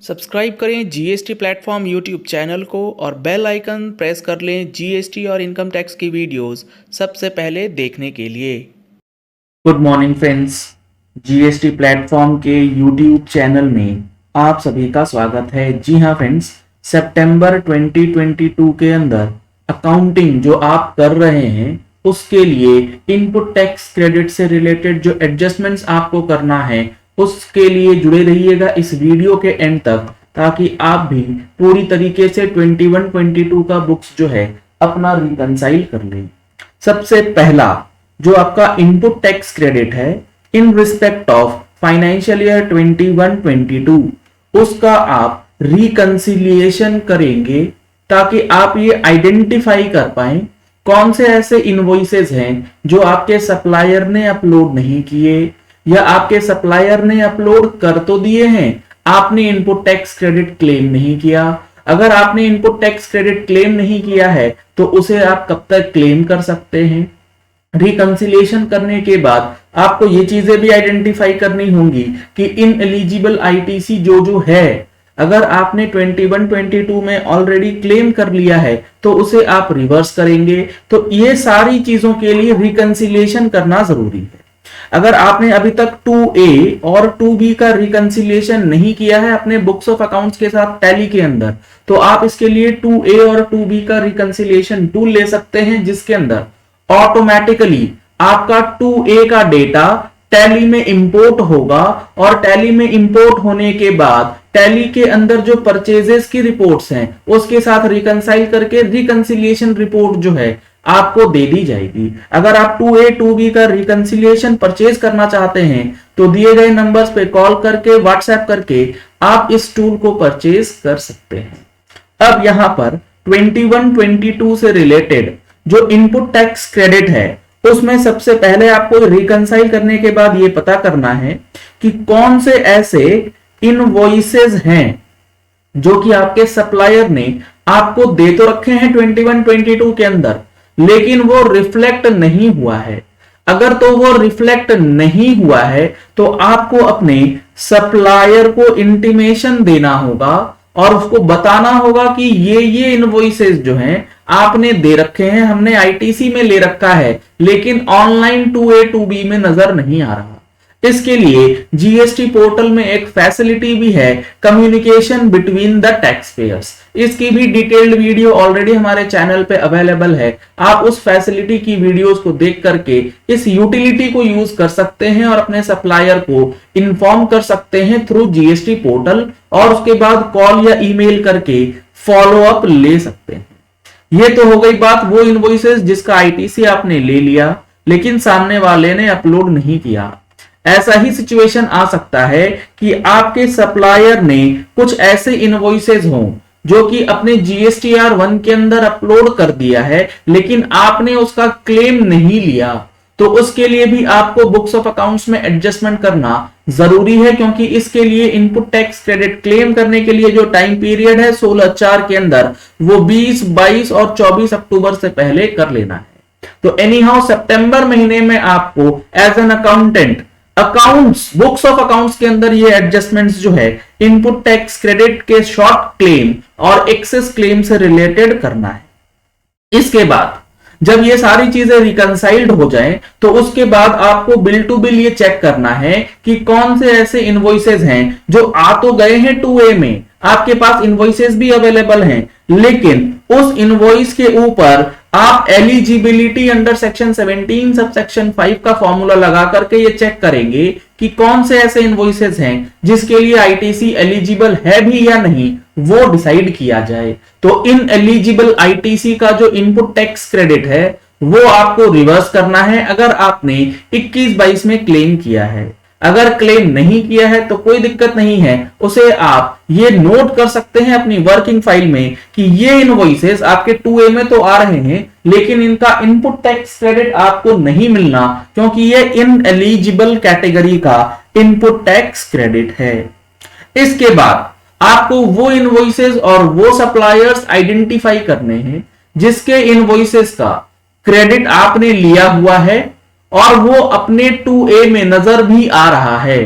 Subscribe करें GST platform YouTube channel को और बेल आइकन प्रेस कर लें जीएसटी और इनकम टैक्स की वीडियोस सबसे पहले देखने के लिए। Good morning friends, GST platform के यूट्यूब चैनल में आप सभी का स्वागत है। जी हाँ फ्रेंड्स, सितंबर 2022 के अंदर अकाउंटिंग जो आप कर रहे हैं उसके लिए इनपुट टैक्स क्रेडिट से रिलेटेड जो एडजस्टमेंट्स आपको करना है उसके लिए जुड़े रहिएगा इस वीडियो के एंड तक, ताकि आप भी पूरी तरीके से 21-22 का बुक्स जो है अपना रिकंसाइल कर लें। सबसे पहला जो आपका इनपुट टैक्स क्रेडिट है in respect of financial year 21-22 उसका आप रिकंसिलिएशन करेंगे, ताकि आप ये आइडेंटिफाई कर पाए कौन से ऐसे इनवॉइसेस हैं जो आपके सप्लायर ने अपलोड नहीं किए या आपके सप्लायर ने अपलोड कर तो दिए हैं, आपने इनपुट टैक्स क्रेडिट क्लेम नहीं किया। अगर आपने इनपुट टैक्स क्रेडिट क्लेम नहीं किया है तो उसे आप कब तक क्लेम कर सकते हैं। रिकंसिलिएशन करने के बाद आपको ये चीजें भी आइडेंटिफाई करनी होंगी कि इन एलिजिबल आईटीसी जो है, अगर आपने 21-22 में ऑलरेडी क्लेम कर लिया है तो उसे आप रिवर्स करेंगे। तो ये सारी चीजों के लिए रिकंसिलिएशन करना जरूरी है। अगर आपने अभी तक 2A और 2B का रिकंसिलिएशन नहीं किया है अपने बुक्स ऑफ अकाउंट्स के साथ टैली के अंदर, तो आप इसके लिए 2A और 2B का रिकंसिलिएशन टूल ले सकते हैं, जिसके अंदर ऑटोमेटिकली आपका 2A का डेटा टैली में इंपोर्ट होगा और टैली में इंपोर्ट होने के बाद टैली के अंदर जो परचेजेस की रिपोर्ट्स हैं उसके साथ रिकंसाइल करके रिकंसिलिएशन रिपोर्ट जो है आपको दे दी जाएगी। अगर आप 2A 2B का रिकंसिलिएशन परचेज करना चाहते हैं तो दिए गए नंबर्स पे कॉल करके व्हाट्सएप करके आप इस टूल को परचेज कर सकते हैं। अब यहां पर 21-22 से रिलेटेड जो इनपुट टैक्स क्रेडिट है उसमें सबसे पहले आपको रिकंसाइल करने के बाद ये पता करना है कि कौन से ऐसे इनवॉइसेस हैं जो कि आपके सप्लायर ने आपको दे तो रखे हैं 21-22 के अंदर, लेकिन वो रिफ्लेक्ट नहीं हुआ है। अगर तो वो रिफ्लेक्ट नहीं हुआ है तो आपको अपने सप्लायर को इंटीमेशन देना होगा और उसको बताना होगा कि ये इनवॉइसेस जो हैं आपने दे रखे हैं, हमने आईटीसी में ले रखा है, लेकिन ऑनलाइन 2A 2B में नजर नहीं आ रहा। इसके लिए जीएसटी पोर्टल में एक फैसिलिटी भी है, communication between the tax payers. इसकी भी डिटेल्ड वीडियो ऑलरेडी हमारे चैनल पे अवेलेबल है। आप उस फैसिलिटी की वीडियोस को देख करके इस यूटिलिटी को यूज कर सकते हैं और अपने सप्लायर को इन्फॉर्म कर सकते हैं थ्रू जीएसटी पोर्टल, और उसके बाद कॉल या ईमेल करके फॉलो अप ले सकते हैं। ये तो हो गई बात वो इनवॉइसेस जिसका आईटीसी आपने ले लिया लेकिन सामने वाले ने अपलोड नहीं किया। ऐसा ही सिचुएशन आ सकता है कि आपके सप्लायर ने कुछ ऐसे इनवॉइसेस हों जो कि अपने जीएसटीआर 1 के अंदर अपलोड कर दिया है लेकिन आपने उसका क्लेम नहीं लिया, तो उसके लिए भी आपको बुक्स ऑफ अकाउंट्स में एडजस्टमेंट करना जरूरी है, क्योंकि इसके लिए इनपुट टैक्स क्रेडिट क्लेम करने के लिए जो टाइम पीरियड है 16/4 के अंदर वो 20, 22 और 24 अक्टूबर से पहले कर लेना है। तो एनी हाउ सितंबर महीने में आपको as an accountant accounts books of accounts के अंदर ये एडजस्टमेंट्स जो है इनपुट टैक्स क्रेडिट के शॉर्ट क्लेम और एक्सेस क्लेम से रिलेटेड करना है। इसके बाद जब ये सारी चीजें रिकंसाइल्ड हो जाएं तो उसके बाद आपको बिल टू बिल ये चेक करना है कि कौन से ऐसे इनवॉइसेस हैं जो आ तो गए हैं 2A में, आपके पास इनवॉइसेस भी अवेलेबल हैं, लेकिन उस इनवॉइस के ऊपर आप eligibility under section 17 sub section 5 का फॉर्मूला लगा करके ये चेक करेंगे कि कौन से ऐसे इनवॉइसेस हैं जिसके लिए आईटीसी एलिजिबल है भी या नहीं, वो डिसाइड किया जाए। तो इन एलिजिबल आईटीसी का जो इनपुट टैक्स क्रेडिट है वो आपको रिवर्स करना है अगर आपने 21-22 में क्लेम किया है। अगर क्लेम नहीं किया है तो कोई दिक्कत नहीं है, उसे आप ये नोट कर सकते हैं अपनी वर्किंग फाइल में कि ये इनवॉइसेस आपके 2A में तो आ रहे हैं लेकिन इनका इनपुट टैक्स क्रेडिट आपको नहीं मिलना, क्योंकि ये इनएलिजिबल कैटेगरी का इनपुट टैक्स क्रेडिट है। इसके बाद आपको वो इनवॉइसेस और वो सप्लायर्स आइडेंटिफाई करने हैं जिसके इनवॉइसेस का क्रेडिट आपने लिया हुआ है और वो अपने 2A में नजर भी आ रहा है,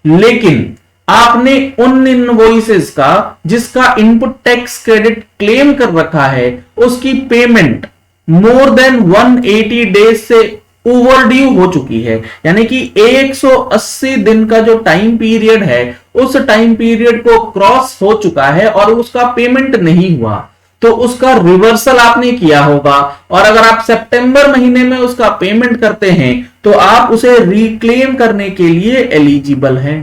लेकिन आपने उन इनवॉइसेस का जिसका इनपुट टैक्स क्रेडिट क्लेम कर रखा है उसकी पेमेंट मोर देन 180 डेज से ओवरड्यू हो चुकी है, यानी कि 180 दिन का जो टाइम पीरियड है उस टाइम पीरियड को क्रॉस हो चुका है और उसका पेमेंट नहीं हुआ, तो उसका रिवर्सल आपने किया होगा। और अगर आप सितंबर महीने में उसका पेमेंट करते हैं तो आप उसे रिक्लेम करने के लिए एलिजिबल हैं।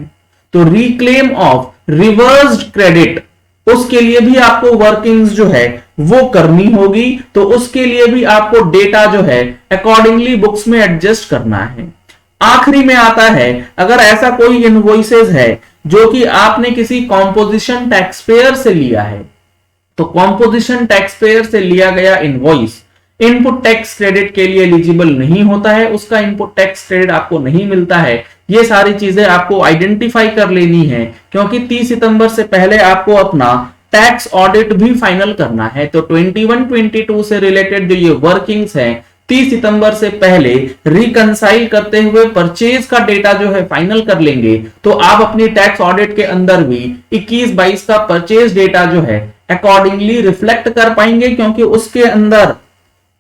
तो रिक्लेम ऑफ रिवर्स्ड क्रेडिट, उसके लिए भी आपको वर्किंग्स जो है वो करनी होगी, तो उसके लिए भी आपको डेटा जो है अकॉर्डिंगली बुक्स में एडजस्ट करना है। आखिरी में आता है, अगर ऐसा कोई इनवॉइसेस है जो कि आपने किसी कॉम्पोजिशन टैक्स पेयर से लिया है, तो कॉम्पोजिशन टैक्स पेयर से लिया गया इनवॉइस इनपुट टैक्स क्रेडिट के लिए एलिजिबल नहीं होता है, उसका इनपुट टैक्स क्रेडिट आपको नहीं मिलता है। ये सारी चीजें आपको आइडेंटिफाई कर लेनी है, क्योंकि 30 सितंबर से पहले आपको अपना टैक्स ऑडिट भी फाइनल करना है। तो 21-22 से रिलेटेड जो ये वर्किंग्स हैं 30 सितंबर से पहले रिकंसाइल करते हुए परचेज का डेटा जो है फाइनल कर लेंगे, तो आप अपनी टैक्स ऑडिट के अंदर भी 21-22 का परचेज डेटा जो है अकॉर्डिंगली रिफ्लेक्ट कर पाएंगे, क्योंकि उसके अंदर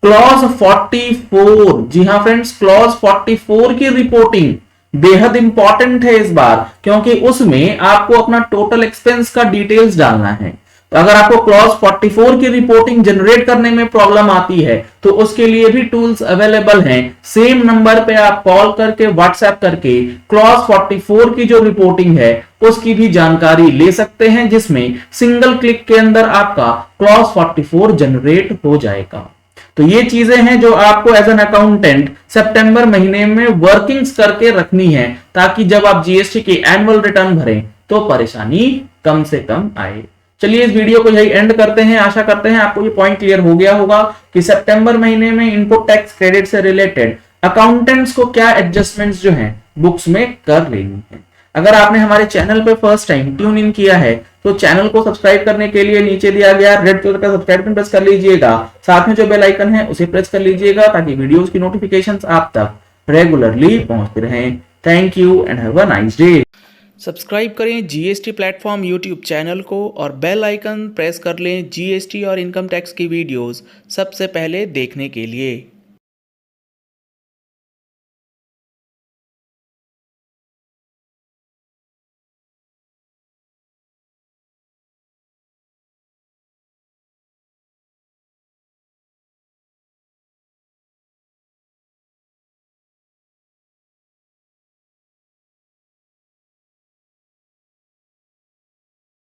क्लॉज 44, जी हाँ फ्रेंड्स, क्लॉज 44 की रिपोर्टिंग बेहद इंपॉर्टेंट है इस बार, क्योंकि उसमें आपको अपना टोटल एक्सपेंस का डिटेल्स डालना है। तो अगर आपको क्लॉज 44 की रिपोर्टिंग जनरेट करने में प्रॉब्लम आती है तो उसके लिए भी टूल्स अवेलेबल हैं। सेम नंबर पे आप कॉल करके व्हाट्सएप करके क्लॉज 44 की जो रिपोर्टिंग है उसकी भी जानकारी ले सकते हैं, जिसमें सिंगल क्लिक के अंदर आपका क्लॉज 44 जनरेट हो जाएगा। तो ये चीजें हैं जो आपको एज एन अकाउंटेंट सितंबर महीने में वर्किंग्स करके रखनी है, ताकि जब आप जीएसटी की एनुअल रिटर्न भरें तो परेशानी कम से कम आए। चलिए इस वीडियो को यही एंड करते हैं। आशा करते हैं आपको ये पॉइंट क्लियर हो गया होगा कि सितंबर महीने में इनपुट टैक्स क्रेडिट से रिलेटेड अकाउंटेंट्स को क्या एडजस्टमेंट्स जो हैं बुक्स में कर लेनी है। अगर आपने हमारे चैनल पे फर्स्ट टाइम ट्यून इन किया है तो चैनल को सब्सक्राइब करने के लिए नीचे दिया गया रेड कलर का सब्सक्राइब बटन प्रेस कर लीजिएगा। साथ में जो बेल आइकन है उसे प्रेस कर लीजिएगा, ताकि वीडियोस की नोटिफिकेशंस आप तक रेगुलरली पहुंचते रहें। Thank you and have a nice day. Subscribe करें जीएसटी प्लेटफॉर्म यूट्यूब चैनल को और बेल आइकन प्रेस कर लें जीएसटी और इनकम टैक्स की वीडियोस सबसे पहले देखने के लिए।